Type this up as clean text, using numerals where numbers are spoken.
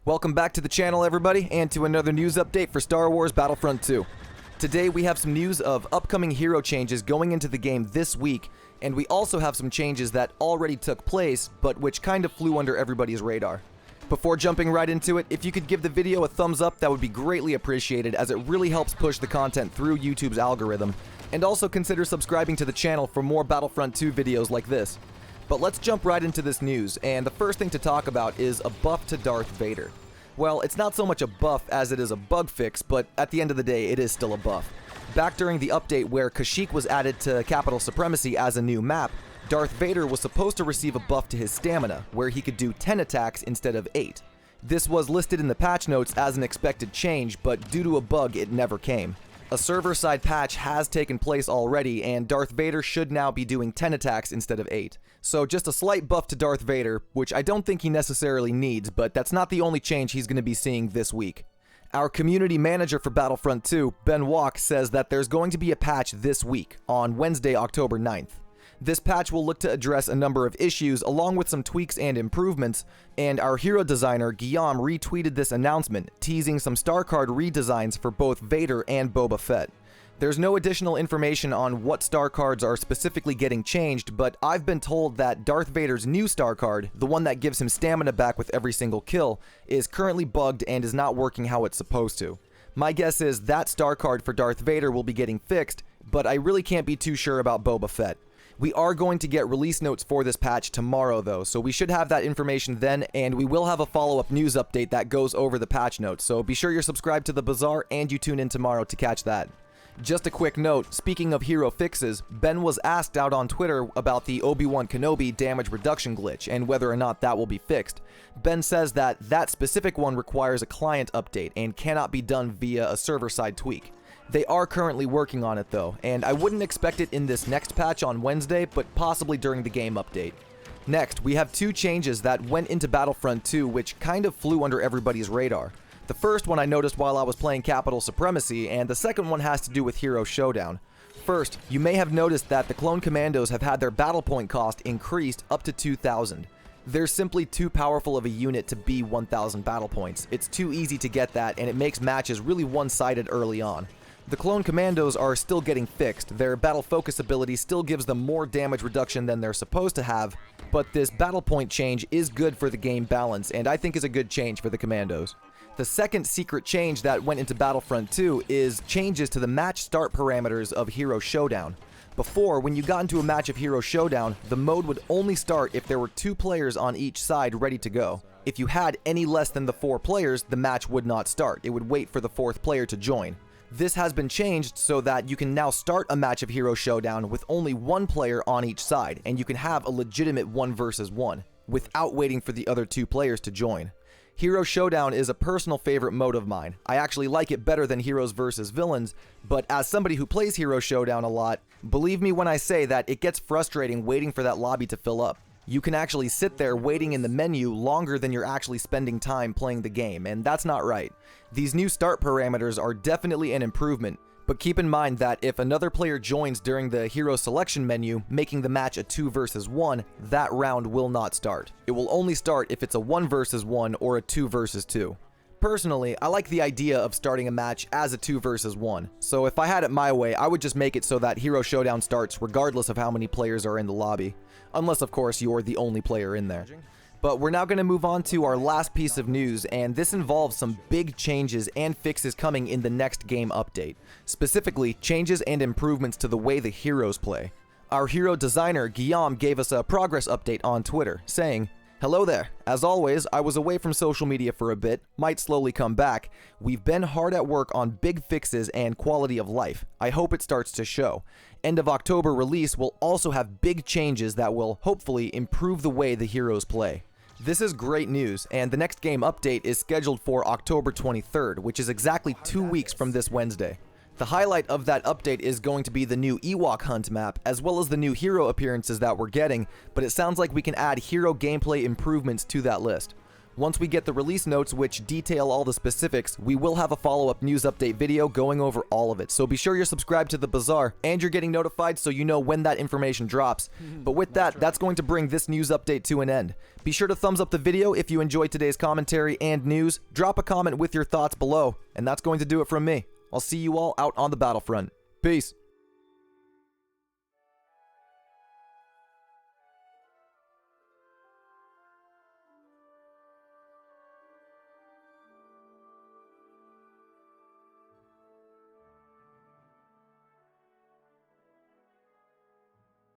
Welcome back to the channel, everybody, and to another news update for Star Wars Battlefront 2. Today we have some news of upcoming hero changes going into the game this week, and we also have some changes that already took place, but which kind of flew under everybody's radar. Before jumping right into it, if you could give the video a thumbs up, that would be greatly appreciated, as it really helps push the content through YouTube's algorithm, and also consider subscribing to the channel for more Battlefront 2 videos like this. But let's jump right into this news, and the first thing to talk about is a buff to Darth Vader. Well, it's not so much a buff as it is a bug fix, but at the end of the day, it is still a buff. Back during the update where Kashyyyk was added to Capital Supremacy as a new map, Darth Vader was supposed to receive a buff to his stamina, where he could do 10 attacks instead of 8. This was listed in the patch notes as an expected change, but due to a bug, it never came. A server-side patch has taken place already, and Darth Vader should now be doing 10 attacks instead of 8. So just a slight buff to Darth Vader, which I don't think he necessarily needs, but that's not the only change he's going to be seeing this week. Our community manager for Battlefront 2, Ben Walk, says that there's going to be a patch this week, on Wednesday, October 9th. This patch will look to address a number of issues along with some tweaks and improvements, and our hero designer Guillaume retweeted this announcement, teasing some star card redesigns for both Vader and Boba Fett. There's no additional information on what star cards are specifically getting changed, but I've been told that Darth Vader's new star card, the one that gives him stamina back with every single kill, is currently bugged and is not working how it's supposed to. My guess is that star card for Darth Vader will be getting fixed, but I really can't be too sure about Boba Fett. We are going to get release notes for this patch tomorrow though, so we should have that information then, and we will have a follow-up news update that goes over the patch notes, so be sure you're subscribed to the Bazaar and you tune in tomorrow to catch that. Just a quick note, speaking of hero fixes, Ben was asked out on Twitter about the Obi-Wan Kenobi damage reduction glitch and whether or not that will be fixed. Ben says that that specific one requires a client update and cannot be done via a server-side tweak. They are currently working on it though, and I wouldn't expect it in this next patch on Wednesday, but possibly during the game update. Next, we have two changes that went into Battlefront 2 which kind of flew under everybody's radar. The first one I noticed while I was playing Capital Supremacy, and the second one has to do with Hero Showdown. First, you may have noticed that the clone commandos have had their battle point cost increased up to 2,000. They're simply too powerful of a unit to be 1,000 battle points. It's too easy to get that, and it makes matches really one-sided early on. The clone commandos are still getting fixed. Their battle focus ability still gives them more damage reduction than they're supposed to have, but this battle point change is good for the game balance, and I think is a good change for the commandos. The second secret change that went into Battlefront 2 is changes to the match start parameters of Hero Showdown. Before, when you got into a match of Hero Showdown, the mode would only start if there were 2 players on each side ready to go. If you had any less than the 4 players, the match would not start. It would wait for the 4th player to join. This has been changed so that you can now start a match of Hero Showdown with only 1 player on each side, and you can have a legitimate 1 versus 1, without waiting for the other 2 players to join. Hero Showdown is a personal favorite mode of mine. I actually like it better than Heroes vs. Villains, but as somebody who plays Hero Showdown a lot, believe me when I say that it gets frustrating waiting for that lobby to fill up. You can actually sit there waiting in the menu longer than you're actually spending time playing the game, and that's not right. These new start parameters are definitely an improvement, but keep in mind that if another player joins during the hero selection menu, making the match a 2 versus 1, that round will not start. It will only start if it's a 1 versus 1 or a 2 versus 2. Personally, I like the idea of starting a match as a 2 versus 1, so if I had it my way, I would just make it so that Hero Showdown starts regardless of how many players are in the lobby. Unless, of course, you're the only player in there. But we're now going to move on to our last piece of news, and this involves some big changes and fixes coming in the next game update. Specifically, changes and improvements to the way the heroes play. Our hero designer, Guillaume, gave us a progress update on Twitter, saying, "Hello there. As always, I was away from social media for a bit, might slowly come back. We've been hard at work on big fixes and quality of life. I hope it starts to show. End of October release will also have big changes that will hopefully improve the way the heroes play." This is great news, and the next game update is scheduled for October 23rd, which is exactly 2 weeks from this Wednesday. The highlight of that update is going to be the new Ewok Hunt map, as well as the new hero appearances that we're getting, but it sounds like we can add hero gameplay improvements to that list. Once we get the release notes which detail all the specifics, we will have a follow-up news update video going over all of it. So be sure you're subscribed to the Bazaar and you're getting notified so you know when that information drops. But with that, that's going to bring this news update to an end. Be sure to thumbs up the video if you enjoyed today's commentary and news. Drop a comment with your thoughts below, and that's going to do it from me. I'll see you all out on the battlefront. Peace.